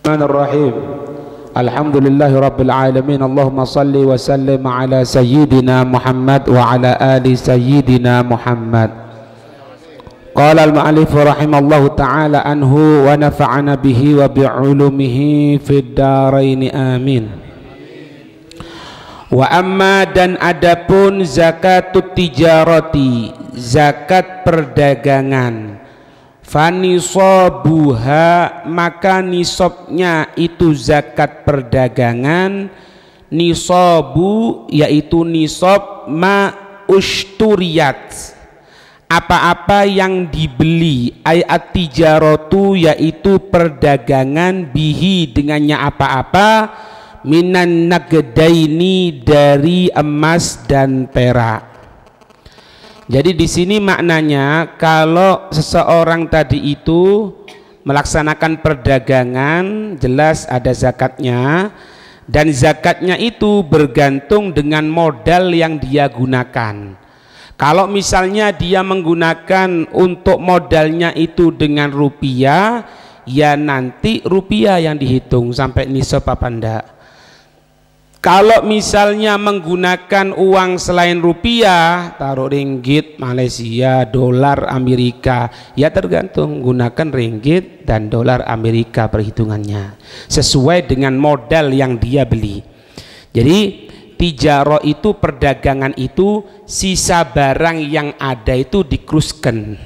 Bismillahirrahmanirrahim. Alhamdulillahirabbil alamin. Allahumma shalli wa sallim ala sayyidina Muhammad wa ala ali sayyidina Muhammad. Qala al-mu'allif rahimallahu ta'ala anhu wa nafa'ana bihi wa bi'ulumihi fid dharain amin. Wa amma, dan adapun zakatut tijarati, zakat perdagangan, fanisabuha, maka nisabnya itu zakat perdagangan, nisabu yaitu nisab ma usturiyat, apa-apa yang dibeli, ayat tijaratu yaitu perdagangan, bihi dengannya apa-apa, minan nagdaini dari emas dan perak. Jadi di sini maknanya kalau seseorang tadi itu melaksanakan perdagangan, jelas ada zakatnya, dan zakatnya itu bergantung dengan modal yang dia gunakan. Kalau misalnya dia menggunakan untuk modalnya itu dengan rupiah, ya nanti rupiah yang dihitung sampai nisab apa enggak. Kalau misalnya menggunakan uang selain rupiah, taruh ringgit Malaysia, dolar Amerika, ya tergantung, gunakan ringgit dan dolar Amerika perhitungannya sesuai dengan modal yang dia beli. Jadi tijarah itu, perdagangan itu, sisa barang yang ada itu dikruskan,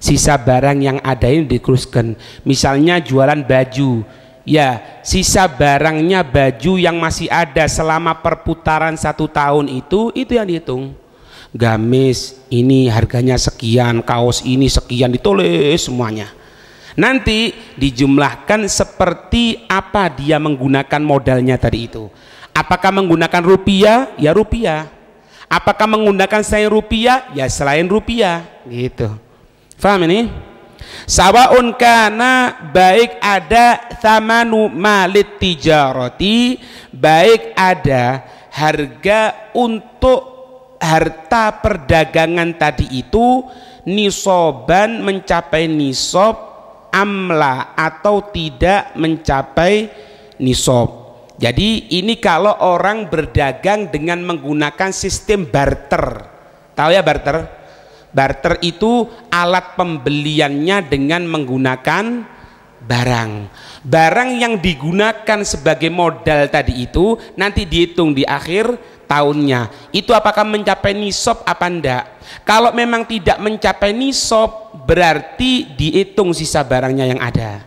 sisa barang yang ada ini dikruskan. Misalnya jualan baju, ya sisa barangnya baju yang masih ada selama perputaran 1 tahun itu yang dihitung. Gamis ini harganya sekian, kaos ini sekian, ditulis semuanya. Nanti dijumlahkan seperti apa dia menggunakan modalnya tadi itu. Apakah menggunakan rupiah? Ya rupiah. Apakah menggunakan selain rupiah? Ya selain rupiah. Gitu. Faham ini? Sawaun kana, baik ada thamanu malit tijarati, baik ada harga untuk harta perdagangan tadi itu, nisoban mencapai nisab, amla atau tidak mencapai nisab. Jadi ini kalau orang berdagang dengan menggunakan sistem barter. Tahu ya barter? Barter itu alat pembeliannya dengan menggunakan barang. Barang yang digunakan sebagai modal tadi itu nanti dihitung di akhir tahunnya. Itu apakah mencapai nisab apa enggak? Kalau memang tidak mencapai nisab, berarti dihitung sisa barangnya yang ada.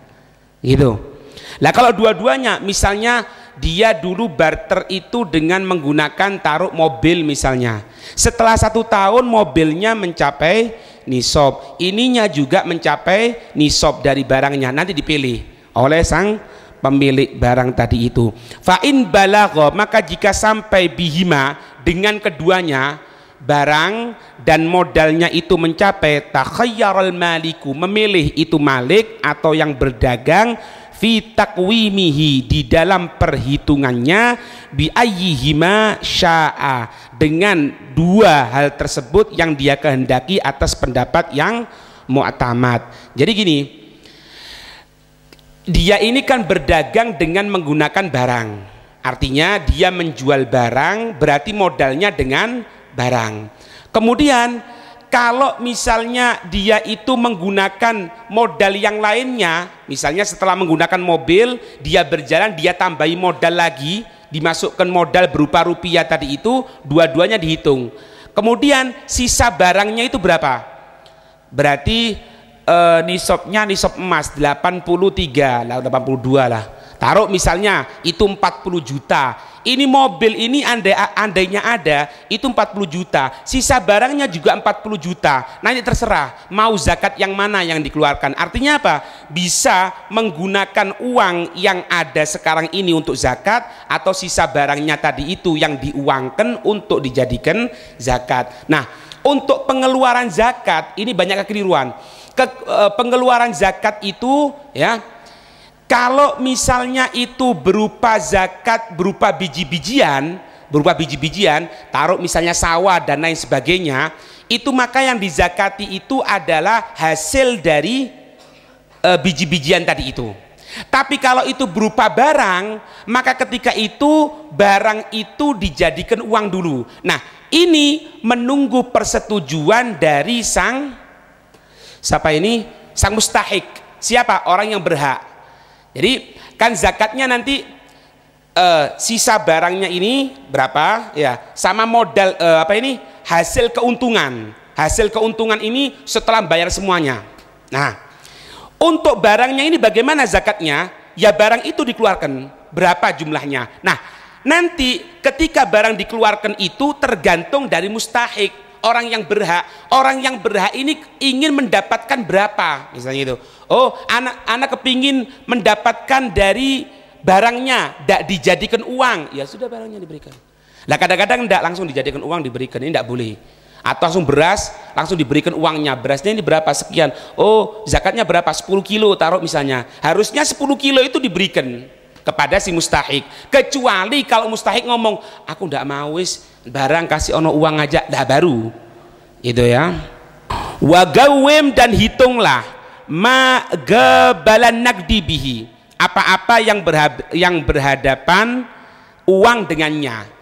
Gitu. Nah kalau dua-duanya, misalnya dia dulu barter itu dengan menggunakan taruh mobil misalnya, setelah 1 tahun mobilnya mencapai nisab, ininya juga mencapai nisab dari barangnya, nanti dipilih oleh sang pemilik barang tadi itu. Fa'in balagha, maka jika sampai bihima, dengan keduanya barang dan modalnya itu mencapai, takhayyarul maliku, memilih itu malik atau yang berdagang, fi takwimihi, di dalam perhitungannya, bi ayyihima sya'a, dengan dua hal tersebut yang dia kehendaki atas pendapat yang mu'tamad. Jadi gini, dia ini kan berdagang dengan menggunakan barang, artinya dia menjual barang, berarti modalnya dengan barang. Kemudian kalau misalnya dia itu menggunakan modal yang lainnya, misalnya setelah menggunakan mobil, dia berjalan, dia tambahi modal lagi, dimasukkan modal berupa rupiah tadi itu, dua-duanya dihitung. Kemudian sisa barangnya itu berapa? Berarti nisabnya nisab emas 83 lah, 82 lah. Taruh misalnya itu 40 juta. Ini mobil ini andainya ada itu 40 juta, sisa barangnya juga 40 juta. Nanti terserah mau zakat yang mana yang dikeluarkan. Artinya apa? Bisa menggunakan uang yang ada sekarang ini untuk zakat, atau sisa barangnya tadi itu yang diuangkan untuk dijadikan zakat. Nah, untuk pengeluaran zakat ini banyak kekeliruan. Pengeluaran zakat itu ya, kalau misalnya itu berupa zakat berupa biji-bijian, taruh misalnya sawah dan lain sebagainya, itu maka yang dizakati itu adalah hasil dari biji-bijian tadi itu. Tapi kalau itu berupa barang, maka ketika itu barang itu dijadikan uang dulu. Nah, ini menunggu persetujuan dari sang mustahik. Siapa? Orang yang berhak. Jadi kan zakatnya nanti sisa barangnya ini berapa ya, sama modal hasil keuntungan ini setelah bayar semuanya. Nah, untuk barangnya ini bagaimana zakatnya? Ya barang itu dikeluarkan berapa jumlahnya. Nah, nanti ketika barang dikeluarkan itu tergantung dari mustahik, orang yang berhak. Orang yang berhak ini ingin mendapatkan berapa, misalnya itu. Oh, anak kepingin mendapatkan dari barangnya, tidak dijadikan uang, ya sudah barangnya diberikan. Nah, kadang-kadang tidak langsung dijadikan uang diberikan, ini tidak boleh. Atau langsung beras, langsung diberikan uangnya. Berasnya ini berapa? Sekian. Oh, zakatnya berapa? 10 kilo taruh misalnya. Harusnya 10 kilo itu diberikan kepada si mustahik. Kecuali kalau mustahik ngomong, aku tidak mau wis barang, kasih ono uang aja, dah baru. Itu ya. Wagawim, dan hitunglah ma gabalan nagdi bihi. Apa-apa yang berhadapan uang dengannya.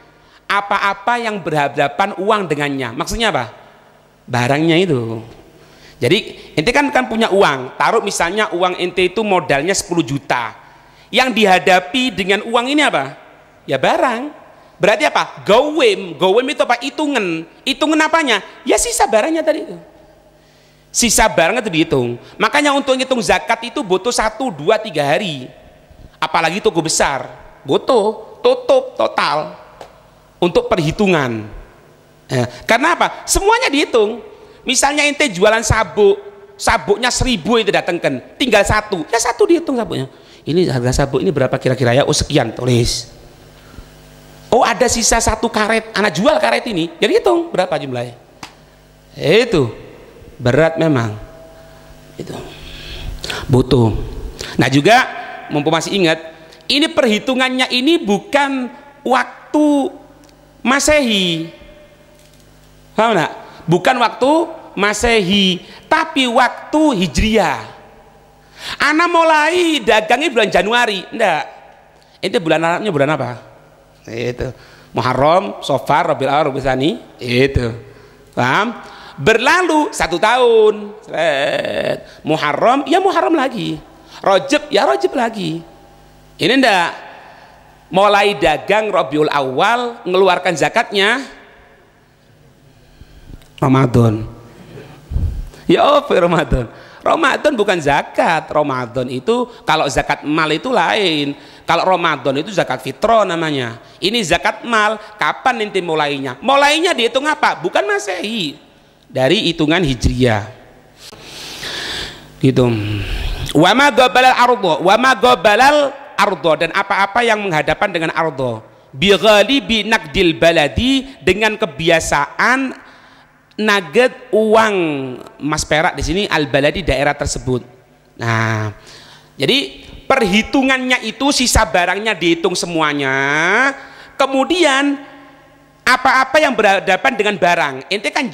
Apa-apa yang berhadapan uang dengannya, maksudnya apa? Barangnya itu. Jadi ente kan punya uang, taruh misalnya uang ente itu modalnya 10 juta, yang dihadapi dengan uang ini apa? Ya barang. Berarti apa? Gawim itu apa? Hitungan apanya? Ya sisa barangnya tadi itu. Sisa barangnya itu dihitung. Makanya untuk ngitung zakat itu butuh 1, 2, 3 hari. Apalagi toko besar, butuh tutup total untuk perhitungan. Karena apa? Semuanya dihitung. Misalnya ente jualan sabuknya 1000 itu datangkan, tinggal 1, ya 1 dihitung sabuknya. Ini harga sabuk ini berapa kira-kira ya? Oh sekian, tulis. Oh ada sisa 1 karet, anak jual karet ini, jadi hitung berapa jumlahnya. Itu berat memang. Itu butuh. Nah juga mumpung masih ingat, ini perhitungannya ini bukan waktu Masehi, paham enggak? Bukan waktu Masehi, tapi waktu Hijriah. Ana mulai dagangnya bulan Januari, enggak? Itu bulan Arabnya bulan apa? Itu Muharram, Safar, Rabiul Awwal, Rabiul Tsani, itu. Paham? Berlalu 1 tahun. Muharram, ya Muharram lagi. Rajab, ya Rajab lagi. Ini enggak. Mulai dagang Rabiul Awal, ngeluarkan zakatnya Ramadan. Ya Ramadan. Ramadan bukan zakat. Ramadan itu kalau zakat mal itu lain. Kalau Ramadan itu zakat fitrah namanya. Ini zakat mal. Kapan nanti mulainya? Mulainya dihitung apa? Bukan Masehi, dari hitungan Hijriyah. Gitu. Wa ma qabalal ardh, wa ma qabalal ardo, dan apa-apa yang menghadapan dengan ardo, bighalibi naqdil baladi, dengan kebiasaan nugget uang emas perak di sini al baladi daerah tersebut. Nah, jadi perhitungannya itu sisa barangnya dihitung semuanya, kemudian apa-apa yang berhadapan dengan barang. Ente kan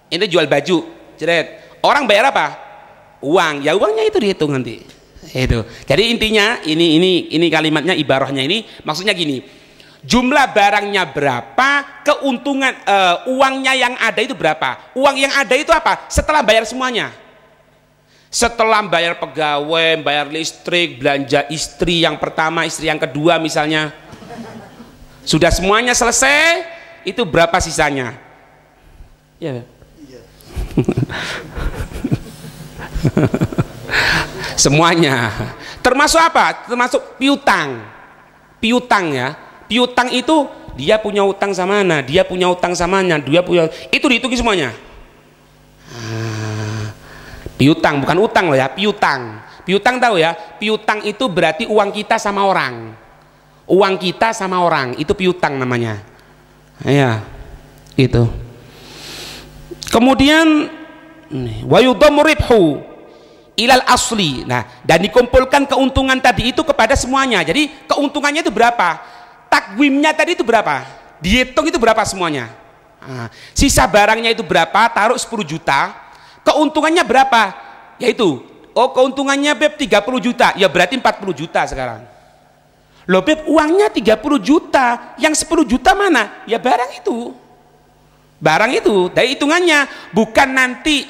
ente jual baju, jeret. Orang bayar apa? Uang, ya uangnya itu dihitung nanti. Itu. Jadi intinya ini kalimatnya, ibarahnya ini maksudnya gini. Jumlah barangnya berapa, keuntungan uangnya yang ada itu berapa. Uang yang ada itu apa? Setelah bayar semuanya. Setelah bayar pegawai, bayar listrik, belanja istri yang pertama, istri yang kedua misalnya. Sudah semuanya selesai, itu berapa sisanya? Ya. Semuanya, termasuk apa? Termasuk piutang. Ya, piutang itu dia punya utang sama mana, dia punya utang samanya, dia punya, itu dihitung semuanya. Piutang bukan utang loh ya, piutang. Piutang tahu ya? Piutang itu berarti uang kita sama orang. Uang kita sama orang itu piutang namanya. Ya, itu. Kemudian wa yudhammu ribhu ilal asli. Nah, dan dikumpulkan keuntungan tadi itu kepada semuanya. Jadi keuntungannya itu berapa? Takwimnya tadi itu berapa? Dihitung itu berapa semuanya? Nah, sisa barangnya itu berapa? Taruh 10 juta. Keuntungannya berapa? Yaitu oh keuntungannya Beb 30 juta, ya berarti 40 juta sekarang. Loh Beb, uangnya 30 juta, yang 10 juta mana? Ya barang itu. Barang itu, dari hitungannya bukan nanti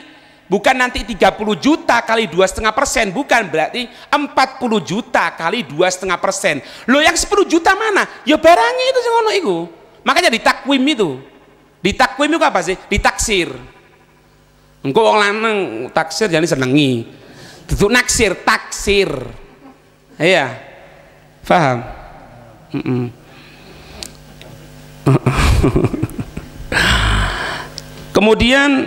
30 juta kali 2,5%, bukan, berarti 40 juta kali 2,5%. Loh yang 10 juta mana? Ya barangnya itu ngono itu. Makanya ditakwim itu. Ditakwim itu apa sih? Ditaksir. Engko wong lanang taksir jadi senengi. Itu naksir, taksir. Iya. Paham? Kemudian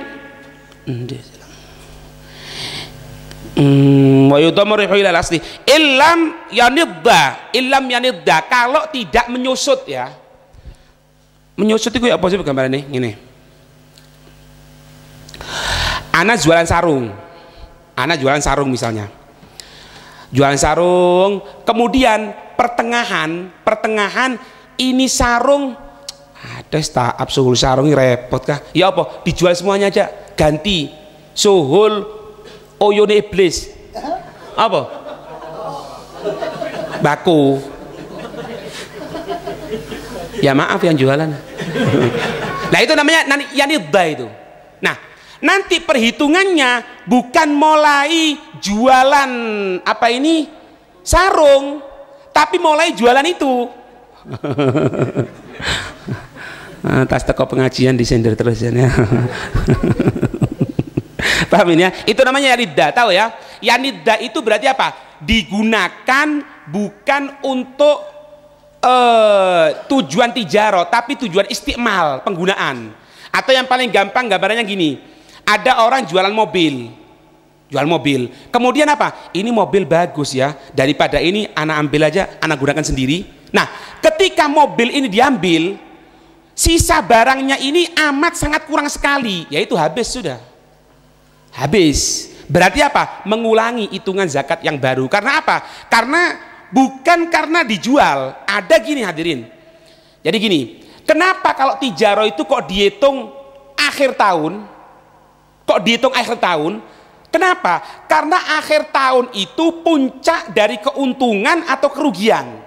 wa yudamrihu ila asli illam yanidda, kalau tidak menyusut ya. Menyusut itu ya apa sih gambaran ini? Ngene. Ana jualan sarung misalnya. Jualan sarung, kemudian pertengahan ini sarung ada tahap suhul sarung ini repot kah? Ya apa? Dijual semuanya aja, ganti suhul oyone iblis. Apa? Baku. Ya maaf yang jualan. Nah itu namanya yanidda itu. Nah nanti perhitungannya bukan mulai jualan apa ini sarung, tapi mulai jualan itu. Tas teko pengajian disender terus ya. Paham ini ya? Itu namanya yanidda, tahu ya? Yanidda itu berarti apa? Digunakan bukan untuk tujuan tijaro, tapi tujuan istiqmal, penggunaan. Atau yang paling gampang gambarannya gini, ada orang jual mobil, kemudian apa? Ini mobil bagus ya, daripada ini anak ambil aja, anak gunakan sendiri. Nah ketika mobil ini diambil, sisa barangnya ini amat sangat kurang sekali, yaitu habis sudah. Habis. Berarti apa? Mengulangi hitungan zakat yang baru. Karena apa? Bukan karena dijual. Ada gini hadirin. Jadi gini, kenapa kalau tijaro itu kok dihitung akhir tahun? Kenapa? Karena akhir tahun itu puncak dari keuntungan atau kerugian.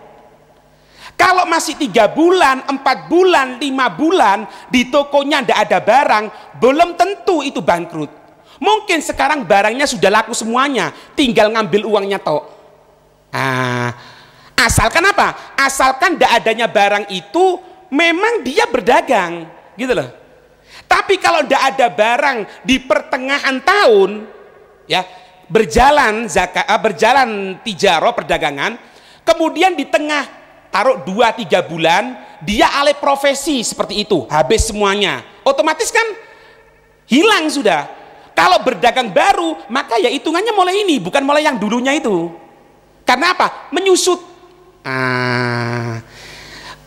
Kalau masih 3 bulan, 4 bulan, 5 bulan di tokonya tidak ada barang, belum tentu itu bangkrut. Mungkin sekarang barangnya sudah laku semuanya, tinggal ngambil uangnya tok. Asalkan apa? Asalkan tidak adanya barang itu, memang dia berdagang, gitu loh. Tapi kalau tidak ada barang di pertengahan tahun, ya berjalan tijaro perdagangan, kemudian di tengah taruh 2-3 bulan, dia alih profesi seperti itu, habis semuanya, otomatis kan hilang sudah. Kalau berdagang baru, maka ya hitungannya mulai ini, bukan mulai yang dulunya itu. Karena apa? Menyusut.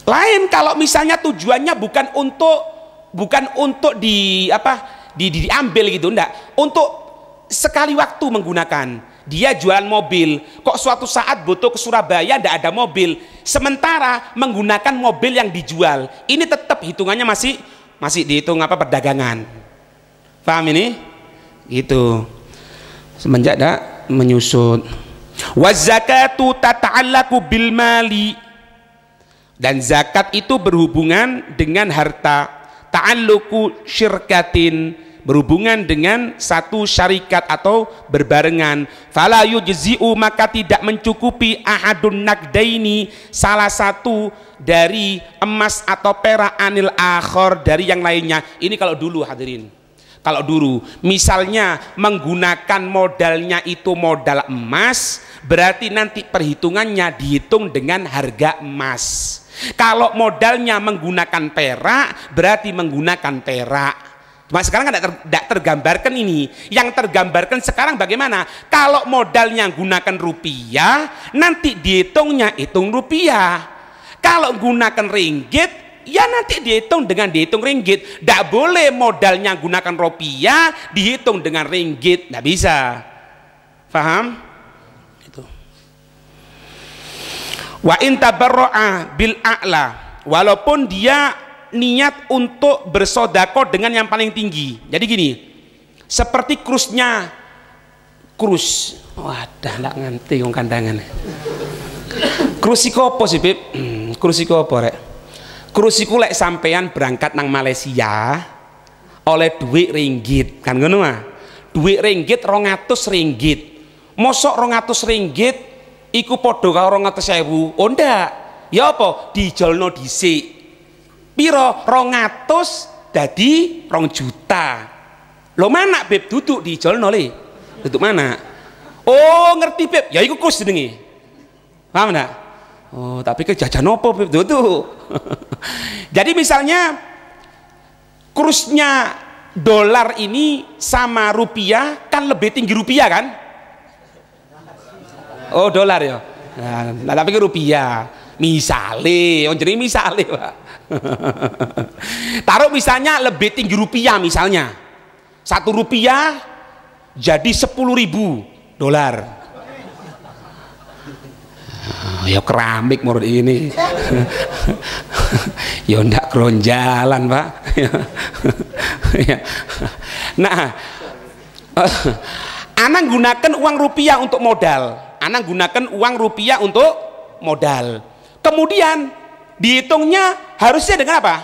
Lain kalau misalnya tujuannya bukan untuk diambil gitu, enggak. Untuk sekali waktu menggunakan. Dia jualan mobil, kok suatu saat butuh ke Surabaya enggak ada mobil, sementara menggunakan mobil yang dijual. Ini tetap hitungannya masih dihitung perdagangan. Paham ini? Gitu. Semenjak dah menyusut. Wazakatu tata'allaku bil mali, dan zakat itu berhubungan dengan harta. Ta'alluku syirkatin, berhubungan dengan satu syarikat atau berbarengan. Fala yujzi'u, maka tidak mencukupi ahadun naqdaini, salah satu dari emas atau perak, anil akhor, dari yang lainnya. Ini kalau dulu hadirin. Kalau dulu misalnya menggunakan modalnya itu modal emas, berarti nanti perhitungannya dihitung dengan harga emas. Kalau modalnya menggunakan perak, berarti menggunakan perak. Cuma sekarang kan tidak tergambarkan ini. Yang tergambarkan sekarang bagaimana? Kalau modalnya gunakan rupiah, nanti dihitungnya hitung rupiah. Kalau gunakan ringgit, ya nanti dihitung ringgit. Tidak boleh modalnya gunakan rupiah dihitung dengan ringgit, tidak bisa. Paham? Itu. Wa in tabarra'a bil a'la, walaupun dia niat untuk bersedekah dengan yang paling tinggi. Jadi gini, seperti krusnya krus. Wadah ndak nganti wong kandangan. Krus iku apa sih, Bib? Krus iku apa rek? Krus iku lek sampean berangkat nang Malaysia oleh duit ringgit, kan ngono ah. Duit ringgit 200 ringgit. Mosok 200 ringgit iku padha karo 200.000. Oh ndak. Ya apa? Dijolno dhisik. Piro? 200 dadi 2 juta. Lo mana Beb duduk dijolno le? Duduk mana? Oh ngerti Beb, ya iku kus jenenge. Paham enggak? Oh tapi ke jajan opo Beb duduk. Jadi misalnya kursnya dolar ini sama rupiah kan lebih tinggi rupiah kan? Oh dolar ya. Nah tapi ke rupiah. Misale, jadi misale Pak. Taruh misalnya lebih tinggi rupiah misalnya. 1 rupiah jadi 10.000 dolar. Ya keramik menurut ini. Ya ndak keronjalan Pak. Nah, ana gunakan uang rupiah untuk modal. Ana gunakan uang rupiah untuk modal. Kemudian dihitungnya harusnya dengan apa?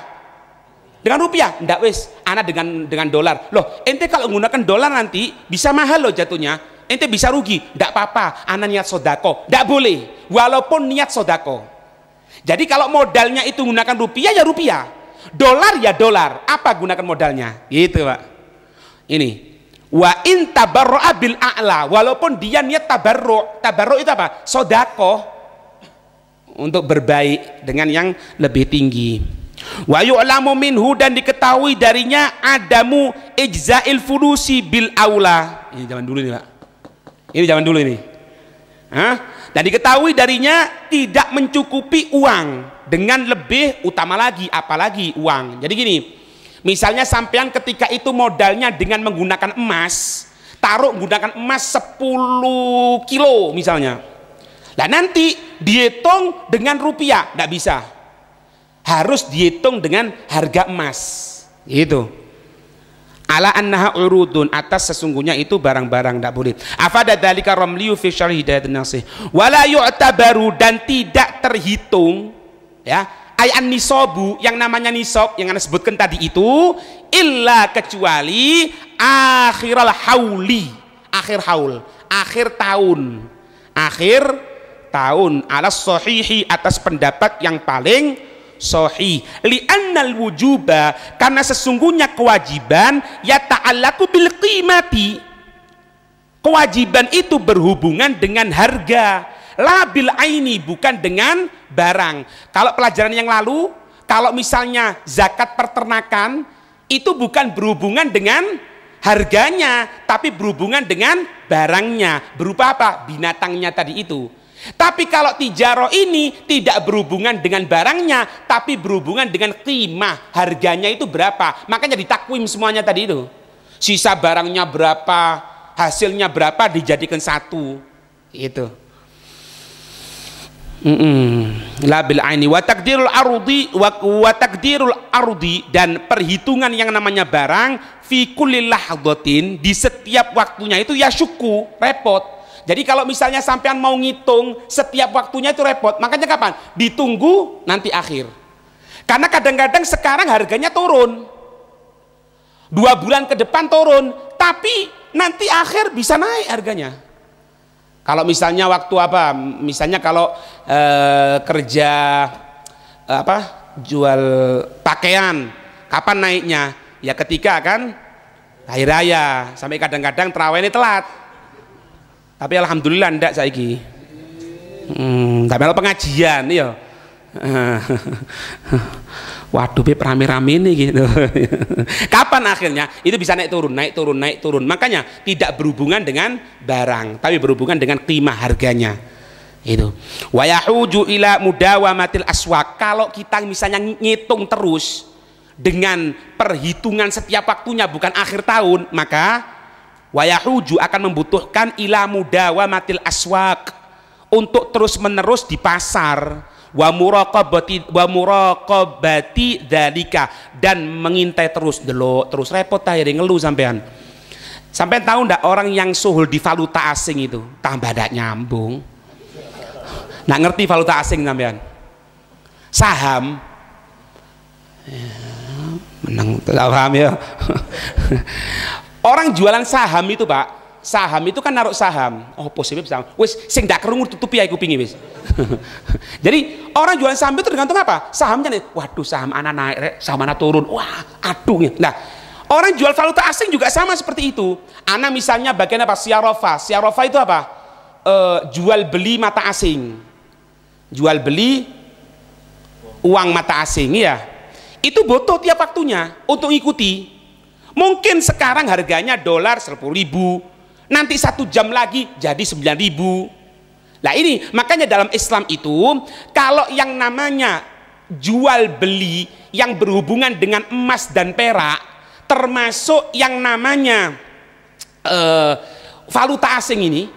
Dengan rupiah. Ndak wis, ana dengan dolar. Loh, ente kalau menggunakan dolar nanti bisa mahal loh jatuhnya. Ente bisa rugi, tidak apa-apa, ana niat sodako, tidak boleh, walaupun niat sodako. Jadi kalau modalnya itu gunakan rupiah ya rupiah, dolar ya dolar, apa gunakan modalnya, gitu Pak. Ini, wa in tabarro'a bil a'la, walaupun dia niat tabarro' itu apa? Sodako, untuk berbaik dengan yang lebih tinggi. Wa yu'lamu minhu, dan diketahui darinya adamu ijza'il furusi bil aula. Ini zaman dulu nih Pak. Ini zaman dulu ini. Dan diketahui darinya tidak mencukupi uang dengan lebih utama lagi, apalagi uang. Jadi gini, misalnya sampean ketika itu modalnya dengan menggunakan emas, taruh menggunakan emas 10 kilo misalnya. Nah nanti dihitung dengan rupiah, tidak bisa. Harus dihitung dengan harga emas. Gitu. Ala annaha urudun, atas sesungguhnya itu barang-barang tidak boleh. Afada dzalika ramliyu fi syarh hidayatun nasih. Wala yu'tabaru, dan tidak terhitung ya ayan nisabu, yang namanya nisab yang Anda sebutkan tadi itu, illa kecuali akhiral hauli, akhir haul, akhir tahun ala sahihi, atas pendapat yang paling sahih. Li'annal wujuba, karena sesungguhnya kewajiban ya ta'allaqu bil qimati, kewajiban itu berhubungan dengan harga, la bil aini, bukan dengan barang. Kalau pelajaran yang lalu, kalau misalnya zakat peternakan itu bukan berhubungan dengan harganya, tapi berhubungan dengan barangnya, berupa apa? Binatangnya tadi itu. Tapi kalau tijaro ini tidak berhubungan dengan barangnya, tapi berhubungan dengan qimah, harganya itu berapa, makanya ditakwim semuanya tadi itu, sisa barangnya berapa, hasilnya berapa, dijadikan satu itu. Labil aini wa takdirul arudi wa takdirul arudi, dan perhitungan yang namanya barang fi kulli lahdatin, di setiap waktunya itu ya syuku, repot. Jadi kalau misalnya sampean mau ngitung setiap waktunya itu repot, makanya kapan? Ditunggu nanti akhir. Karena kadang-kadang sekarang harganya turun, 2 bulan ke depan turun, tapi nanti akhir bisa naik harganya. Kalau misalnya waktu apa? Misalnya kalau kerja jual pakaian, kapan naiknya? Ya ketika kan hari raya, sampai kadang-kadang terawih ini telat. Tapi alhamdulillah ndak saiki. Tapi kalau pengajian ya. Waduh Beb, rame-rame nih gitu. Kapan akhirnya? Itu bisa naik turun, naik turun, naik turun. Makanya tidak berhubungan dengan barang, tapi berhubungan dengan qimah harganya. Itu. Wa yahuju ila mudawamatil aswaq. Kalau kita misalnya ngitung terus dengan perhitungan setiap waktunya bukan akhir tahun, maka wayahuju akan membutuhkan ila mudawamatil aswaq, untuk terus menerus di pasar, wa muraqabati dzalika, dan mengintai terus, delok terus, repot akhirnya ngeluh sampean. Sampai tahu ndak orang yang suhul di valuta asing itu tambah ndak nyambung. Nggak ngerti valuta asing sampean. Saham ya, menang paham ya. Orang jualan saham itu Pak, saham itu kan naruh saham. Oh positif saham. Wis sing ndak krungu tutupi ae kupinge wis. Jadi orang jualan saham itu tergantung apa? Sahamnya nih. Waduh saham ana naik rek, saham ana turun. Wah, aduh. Nah, orang jual valuta asing juga sama seperti itu. Ana misalnya bagian apa? Siarofa. Siarofa itu apa? Jual beli mata asing. Jual beli uang mata asing ya. Itu butuh tiap waktunya untuk ikuti. Mungkin sekarang harganya dolar 10.000, nanti 1 jam lagi jadi 9.000. Nah ini makanya dalam Islam itu kalau yang namanya jual beli yang berhubungan dengan emas dan perak, termasuk yang namanya valuta asing ini,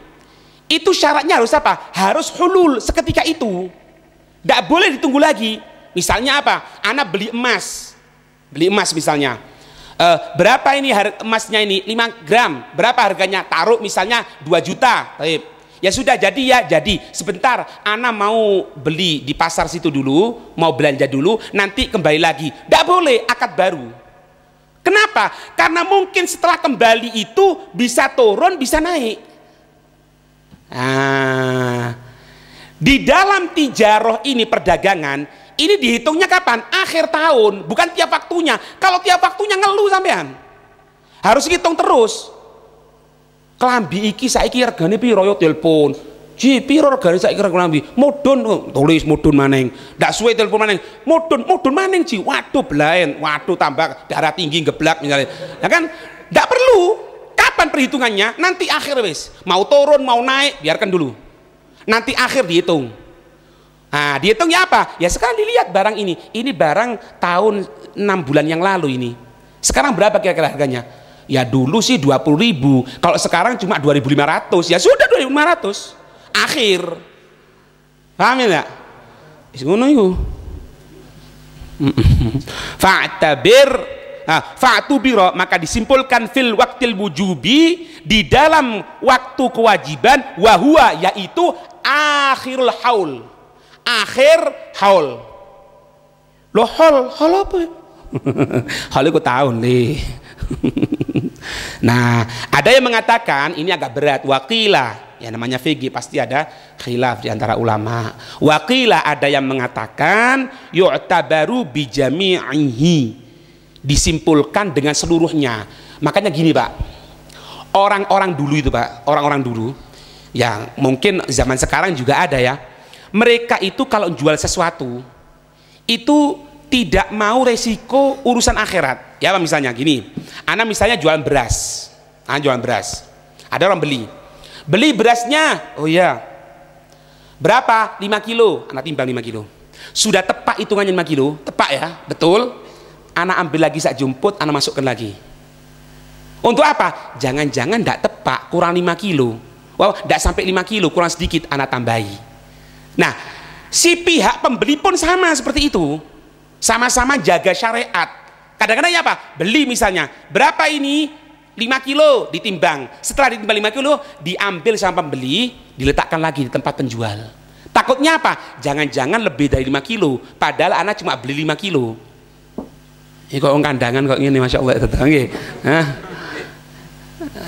itu syaratnya harus apa? Harus hulul seketika itu, tidak boleh ditunggu lagi. Misalnya apa? Ana beli emas misalnya, berapa ini emasnya ini? 5 gram, berapa harganya? Taruh misalnya 2 juta. Ya sudah jadi ya jadi. Sebentar, Ana mau beli di pasar situ dulu, mau belanja dulu, nanti kembali lagi. Tidak boleh, akad baru. Kenapa? Karena mungkin setelah kembali itu bisa turun, bisa naik. Nah, di dalam tijaroh ini perdagangan ini dihitungnya kapan? Akhir tahun, bukan tiap waktunya. Kalau tiap waktunya ngeluh sampean. Harus hitung terus. Kelambi iki saiki regane piro yo telepon. Ji, piro regane saiki kelambi? Mudun, tulis mudun maning. Ndak suwe telepon maning. Mudun maning Ji. Waduh belaen, waduh tambah darah tinggi geblak misalnya. Nah kan ndak perlu. Kapan perhitungannya? Nanti akhir wis. Mau turun, mau naik, biarkan dulu. Nanti akhir dihitung. Nah, dihitung ya apa? Ya sekarang dilihat barang ini. Ini barang tahun 6 bulan yang lalu ini. Sekarang berapa kira-kira harganya? Ya dulu sih 20.000. Kalau sekarang cuma 2.500. Ya sudah 2.500. Akhir. Paham ya? Ngono iku. Fa'tabir, fa'tubira, maka disimpulkan fil waktil wujubi, di dalam waktu kewajiban, wahua, yaitu akhirul haul. Akhir haul. Loh haul apa? Haul itu tahun nih. Nah, ada yang mengatakan ini agak berat. Waqila, ya namanya fikih pasti ada khilaf di antara ulama. Waqila, ada yang mengatakan yu'tabaru bijami'ihi, disimpulkan dengan seluruhnya. Makanya gini Pak, orang-orang dulu itu Pak, orang-orang dulu yang mungkin zaman sekarang juga ada ya, mereka itu kalau jual sesuatu itu tidak mau resiko urusan akhirat. Ya misalnya gini, Ana misalnya jualan beras, jualan beras, ada orang beli berasnya, oh iya berapa? 5 kilo, Ana timbang 5 kilo, sudah tepat hitungannya 5 kilo, tepat ya, betul. Ana ambil lagi sak jumput, Ana masukkan lagi. Untuk apa? Jangan-jangan tidak tepat, kurang 5 kilo. Wow, tidak sampai 5 kilo, kurang sedikit, Ana tambahi. Nah, si pihak pembeli pun sama seperti itu, sama-sama jaga syariat. Kadang-kadang ya apa? Beli misalnya, berapa ini? 5 kilo ditimbang. Setelah ditimbang 5 kilo, diambil sama pembeli, diletakkan lagi di tempat penjual. Takutnya apa? Jangan-jangan lebih dari 5 kilo, padahal anak cuma beli 5 kilo. Ini kok kandangan kok ini, Masya Allah.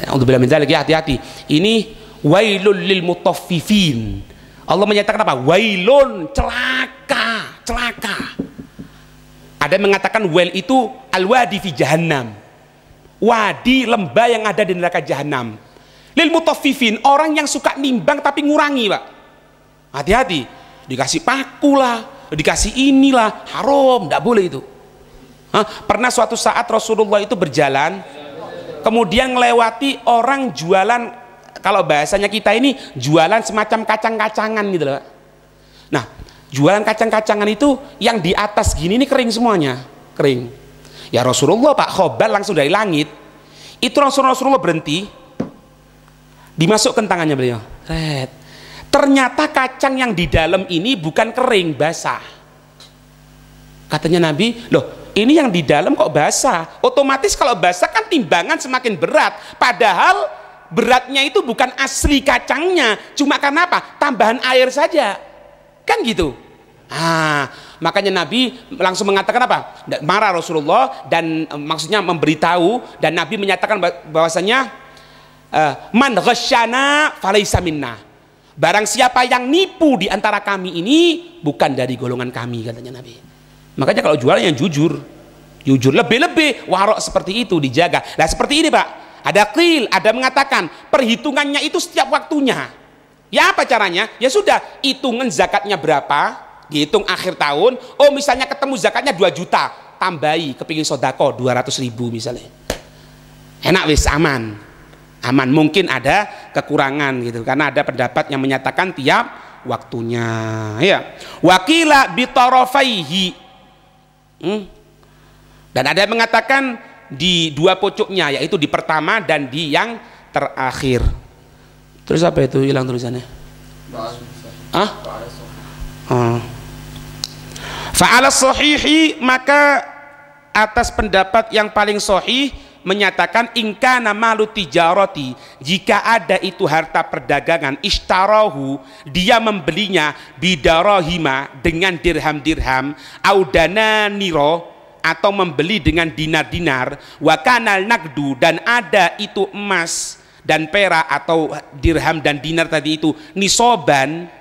Alhamdulillah min dzalik, ya hati-hati. Ini wailul lil mutaffifin. Allah menyatakan apa? Wailun, celaka, celaka. Ada yang mengatakan wail itu al-wadi fi jahannam. Wadi, lembah yang ada di neraka jahanam. Lil mutaffifin, orang yang suka nimbang tapi ngurangi, Pak. Hati-hati. Dikasih paku lah, dikasih inilah, haram, tidak boleh itu. Pernah suatu saat Rasulullah itu berjalan, kemudian melewati orang jualan, kalau bahasanya kita ini jualan semacam kacang-kacangan gitu loh. Nah, jualan kacang-kacangan itu yang di atas gini ini kering semuanya, kering. Ya Rasulullah, Pak, khobar langsung dari langit. Itu Rasulullah berhenti, dimasukkan tangannya beliau. Ternyata kacang yang di dalam ini bukan kering, basah. Katanya Nabi, loh ini yang di dalam kok basah. Otomatis kalau basah kan timbangan semakin berat, padahal beratnya itu bukan asli kacangnya, cuma karena apa? Tambahan air saja, kan gitu. Makanya Nabi langsung mengatakan apa? Marah Rasulullah, dan maksudnya memberitahu, dan Nabi menyatakan bahwasanya man ghasyana falaysa minna. Barang siapa yang nipu di antara kami ini bukan dari golongan kami, katanya Nabi. Makanya kalau jualan yang jujur, lebih-lebih warok seperti itu dijaga. Nah seperti ini Pak, ada qil, ada mengatakan perhitungannya itu setiap waktunya. Ya apa caranya? Ya sudah, hitungan zakatnya berapa, dihitung akhir tahun. Oh misalnya ketemu zakatnya 2 juta, tambahi kepingin sodako 200.000 misalnya. Enak wis, aman. Mungkin ada kekurangan gitu, karena ada pendapat yang menyatakan tiap waktunya ya. Wakila bitarafaihi, dan ada yang mengatakan di 2 pucuknya, yaitu di pertama dan di yang terakhir. Terus apa itu hilang tulisannya? Fa'ala sahihi, maka atas pendapat yang paling sahih menyatakan ingkana malu tijarati, jika ada itu harta perdagangan, ishtarahu, dia membelinya bidarahima, dengan dirham-dirham, audana niro, atau membeli dengan dinar-dinar, wa kanal nagdu, dan ada itu emas dan perak atau dirham dan dinar tadi itu nisoban,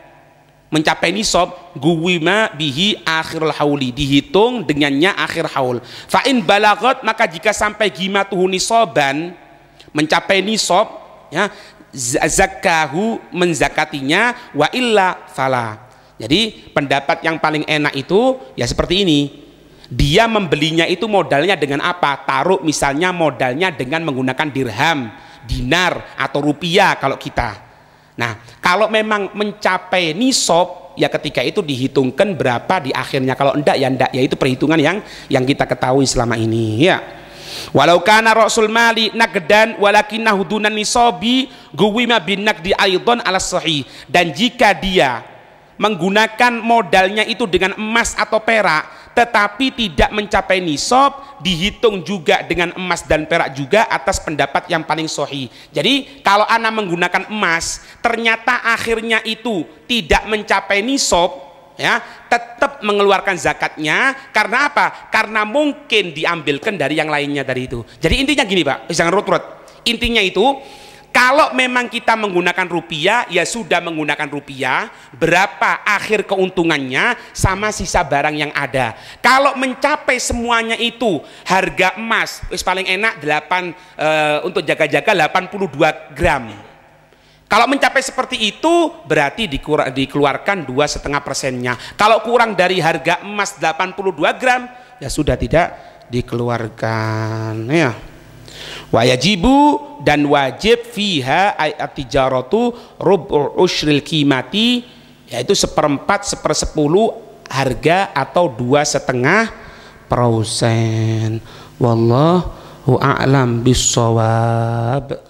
mencapai nisab, guwima bihi akhirul hauli, dihitung dengannya akhir haul. Fa'in balagot, maka jika sampai gimatuhu nisaban, mencapai nisab, ya, zakahu, menzakatinya, wa illa fala. Jadi pendapat yang paling enak itu ya seperti ini, dia membelinya itu modalnya dengan apa? Taruh misalnya modalnya dengan menggunakan dirham, dinar atau rupiah kalau kita. Nah, kalau memang mencapai nisab, ya ketika itu dihitungkan berapa di akhirnya. Kalau enggak ya enggak, ya itu perhitungan yang kita ketahui selama ini ya. Walau kana rasul mali naqdan walakinnahu dunan nisabi guwima bin naqdi aidan ala sahih. Dan jika dia menggunakan modalnya itu dengan emas atau perak tetapi tidak mencapai nisab, dihitung juga dengan emas dan perak juga atas pendapat yang paling sahih. Jadi kalau ana menggunakan emas ternyata akhirnya itu tidak mencapai nisab, ya tetap mengeluarkan zakatnya. Karena apa? Karena mungkin diambilkan dari yang lainnya dari itu. Jadi intinya gini Pak, jangan rut-rut. Intinya itu, kalau memang kita menggunakan rupiah, ya sudah menggunakan rupiah, berapa akhir keuntungannya sama sisa barang yang ada. Kalau mencapai semuanya itu harga emas, paling enak 8 untuk jaga-jaga 82 gram. Kalau mencapai seperti itu berarti dikeluarkan 2,5%-nya. Kalau kurang dari harga emas 82 gram, ya sudah tidak dikeluarkan ya. Wa yajibu, dan wajib fiha at-tijaratu rub'u ushril qimati, yaitu 1/4 1/10 harga atau 2,5%. Wallahu a'lam bissawab.